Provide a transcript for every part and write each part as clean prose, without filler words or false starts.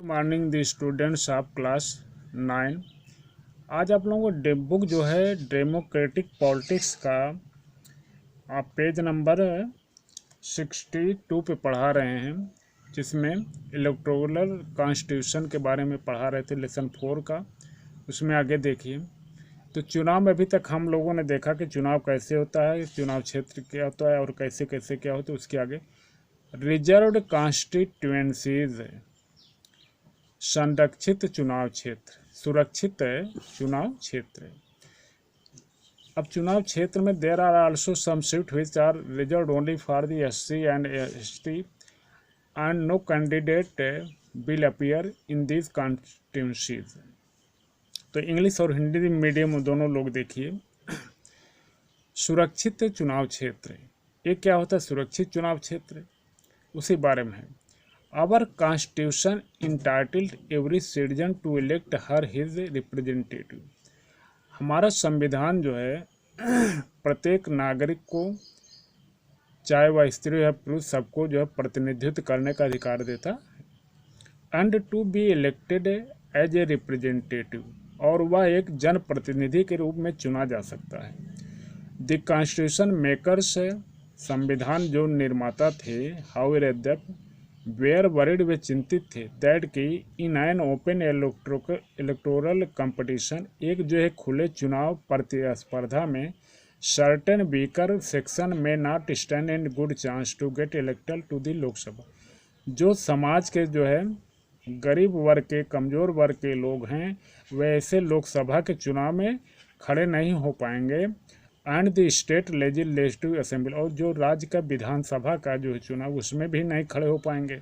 Morning the students of class 9। आज आप लोगों को बुक जो है डेमोक्रेटिक पॉलिटिक्स का आप पेज नंबर 62 पे पढ़ा रहे हैं, जिसमें इलेक्टोरल कॉन्स्टिट्यूशन के बारे में पढ़ा रहे थे, लेसन 4 का। उसमें आगे देखिए, तो चुनाव में अभी तक हम लोगों ने देखा कि चुनाव कैसे होता है, चुनाव क्षेत्र क्या होता है और कैसे कैसे क्या होता है। उसके आगे रिजर्व्ड कॉन्स्टिट्यूएंसीज, संरक्षित चुनाव क्षेत्र, सुरक्षित चुनाव क्षेत्र। अब चुनाव क्षेत्र में there are also some seat which are reserved only for the SC and ST and no candidate will appear in this constituencies. तो इंग्लिश और हिंदी मीडियम दोनों लोग देखिए। सुरक्षित चुनाव क्षेत्र, ये क्या होता है? सुरक्षित चुनाव क्षेत्र उसी बारे में है। Our Constitution entitled every citizen to elect her his representative। हमारा संविधान जो है प्रत्येक नागरिक को, चाहे वह स्त्री या पुरुष, सबको जो है प्रतिनिधित्व करने का अधिकार देता है। And to be elected as a representative, और वह एक जनप्रतिनिधि के रूप में चुना जा सकता है। द कॉन्स्टिट्यूशन मेकर्स, संविधान जो निर्माता थे, हाउएवर वेयर वरिड, वे चिंतित थे, दैट कि in an open electoral competition, एक जो है खुले चुनाव प्रतिस्पर्धा में, सर्टेन वीकर सेक्शन में not stand in good chance to get elected to the Lok Sabha. जो समाज के जो है गरीब वर्ग के, कमज़ोर वर्ग के लोग हैं, वे ऐसे लोकसभा के चुनाव में खड़े नहीं हो पाएंगे। And the state legislative assembly, और जो राज्य का विधानसभा का जो है चुनाव, उसमें भी नहीं खड़े हो पाएंगे।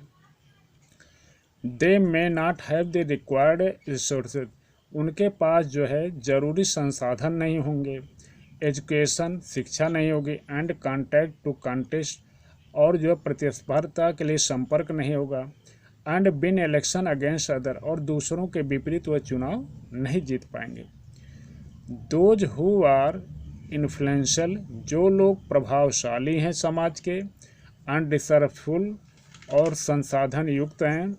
They may not have the required resources, उनके पास जो है जरूरी संसाधन नहीं होंगे। एजुकेशन, शिक्षा नहीं होगी। एंड कॉन्टैक्ट टू कॉन्टेस्ट, और जो प्रतिस्पर्धा के लिए संपर्क नहीं होगा। And been election against other, और दूसरों के विपरीत वह चुनाव नहीं जीत पाएंगे। दोज हु आर इन्फ्लुएंशियल, जो लोग प्रभावशाली हैं समाज के, एंड रिसर्चफुल, और संसाधन युक्त हैं,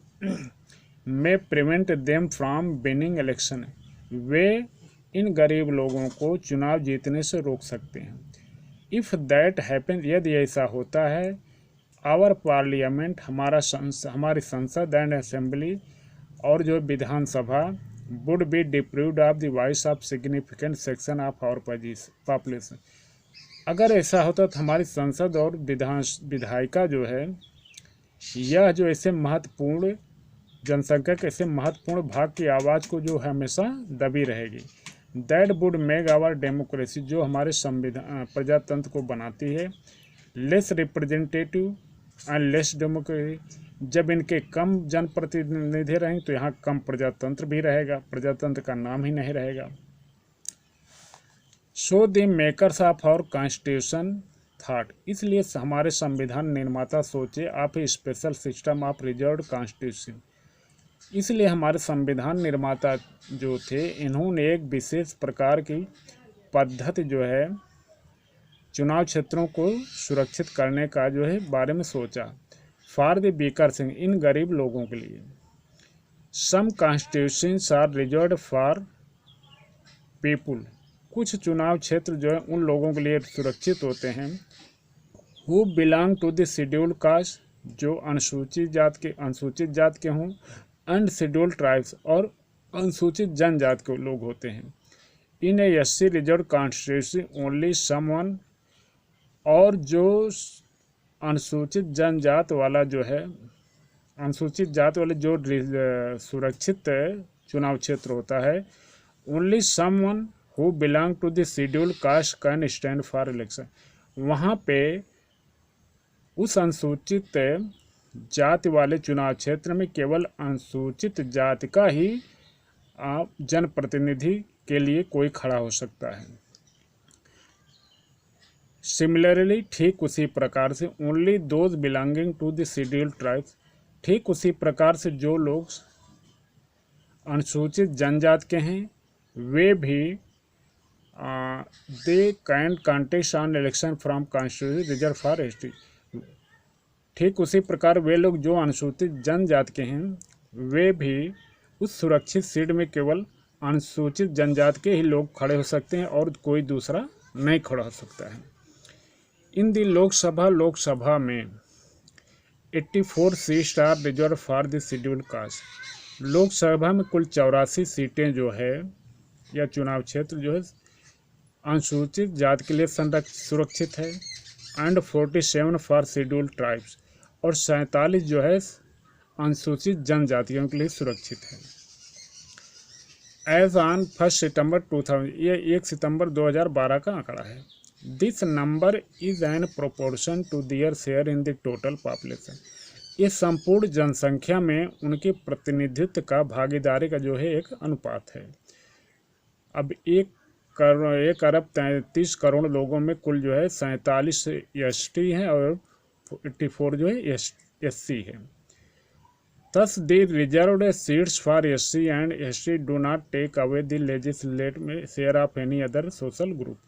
may prevent them from winning election, वे इन गरीब लोगों को चुनाव जीतने से रोक सकते हैं। इफ़ दैट हैपन, यदि ऐसा होता है, आवर पार्लियामेंट, हमारी संसद एंड असेंबली, और जो विधानसभा, would be deprived of the voice of significant section of our population। अगर ऐसा होता तो हमारी संसद और विधायिका जो है, यह जो ऐसे महत्वपूर्ण जनसंख्या के ऐसे महत्वपूर्ण भाग की आवाज़ को जो हमेशा दबी रहेगी। That would make our democracy, जो हमारे संविधान प्रजातंत्र को बनाती है, less representative and less democracy. जब इनके कम जनप्रतिनिधि रहेंगे तो यहाँ कम प्रजातंत्र भी रहेगा, प्रजातंत्र का नाम ही नहीं रहेगा। So the makers of our constitution thought, इसलिए हमारे संविधान निर्माता सोचे of a special system of reserved constitution, इसलिए हमारे संविधान निर्माता जो थे, इन्होंने एक विशेष प्रकार की पद्धति जो है चुनाव क्षेत्रों को सुरक्षित करने का जो है बारे में सोचा। फॉर द वीकर सिंह, इन गरीब लोगों के लिए। Some constitutions are reserved for people, कुछ चुनाव क्षेत्र जो है उन लोगों के लिए सुरक्षित होते हैं, who belong to the scheduled caste, जो अनुसूचित जात के हों, एंड शेड्यूल्ड ट्राइब्स, और अनुसूचित जनजात के लोग होते हैं। इन ए SC reserve constitution only someone, और जो अनुसूचित जनजात वाला जो है, अनुसूचित जात वाले जो सुरक्षित चुनाव क्षेत्र होता है, only someone who belong to the scheduled caste can stand for election, वहाँ पे उस अनुसूचित जाति वाले चुनाव क्षेत्र में केवल अनुसूचित जाति का ही जनप्रतिनिधि के लिए कोई खड़ा हो सकता है। सिमिलरली, ठीक उसी प्रकार से, only those belonging to the scheduled tribes, ठीक उसी प्रकार से जो लोग अनुसूचित जनजात के हैं, वे भी they can contest on election from constitution reserve for ST, ठीक उसी प्रकार वे लोग जो अनुसूचित जनजाति के हैं वे भी उस सुरक्षित सीट में केवल अनुसूचित जनजाति के ही लोग खड़े हो सकते हैं और कोई दूसरा नहीं खड़ा हो सकता है। इन दी लोकसभा में 84 seat are reserve for the scheduled caste. Lok Sabha में कुल 84 सीटें जो है या चुनाव क्षेत्र जो है अनुसूचित जाति के लिए सुरक्षित है एंड 47 फॉर शेड्यूल्ड ट्राइब्स, और 47 जो है अनुसूचित जनजातियों के लिए सुरक्षित है। एज ऑन 1 सितंबर 2000, ये 1 सितंबर 2012 का आंकड़ा है। This number is an proportion to their share in the total population. ये संपूर्ण जनसंख्या में उनके प्रतिनिधित्व का भागीदारी का जो है एक अनुपात है। अब 1 अरब 33 करोड़ लोगों में कुल जो है 47 ST हैं और 84 जो है SC है। Thus, the reserved seats for SC and ST do not take away the legislative share of any other social group.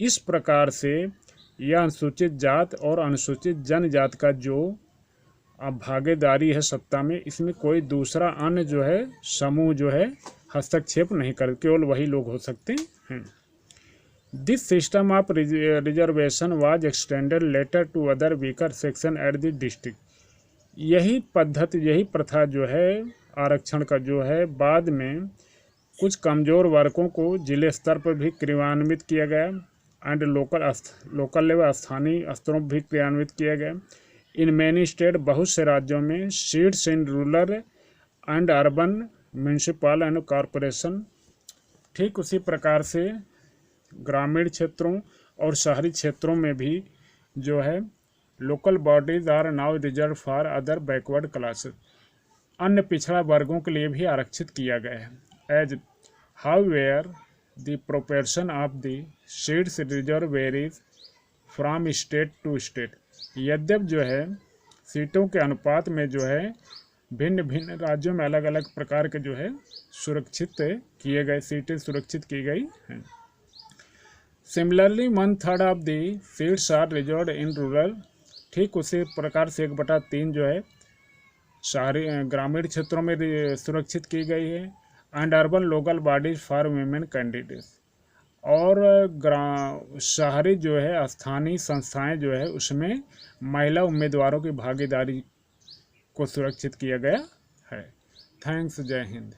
इस प्रकार से यह अनुसूचित जात और अनुसूचित जनजाति का जो भागीदारी है सत्ता में, इसमें कोई दूसरा अन्य जो है समूह जो है हस्तक्षेप नहीं कर, केवल वही लोग हो सकते हैं। This system of reservation was extended later to other weaker section at the district. यही प्रथा जो है आरक्षण का जो है बाद में कुछ कमज़ोर वर्गों को जिले स्तर पर भी क्रियान्वित किया गया एंड लोकल लेवल स्थानीय स्तरों पर भी क्रियान्वित किया गया। इन मैनी स्टेट, बहुत से राज्यों में seats in rural and urban municipal and corporation, ठीक उसी प्रकार से ग्रामीण क्षेत्रों और शहरी क्षेत्रों में भी जो है local bodies are now reserve for other backward classes, अन्य पिछड़ा वर्गों के लिए भी आरक्षित किया गया है। As however the proportion of the seats reserve varies from state to state. यद्यप जो है सीटों के अनुपात में जो है भिन्न भिन्न राज्यों में अलग अलग प्रकार के जो है सुरक्षित किए गए सीटें सुरक्षित की गई हैं। Similarly 1/3 of the seats are reserved in rural. ठीक उसी प्रकार से 1/3 जो है शहरी ग्रामीण क्षेत्रों में सुरक्षित की गई है। And urban local bodies for women candidates, और शहरी जो है स्थानीय संस्थाएं जो है उसमें महिला उम्मीदवारों की भागीदारी को सुरक्षित किया गया है। थैंक्स, जय हिंद।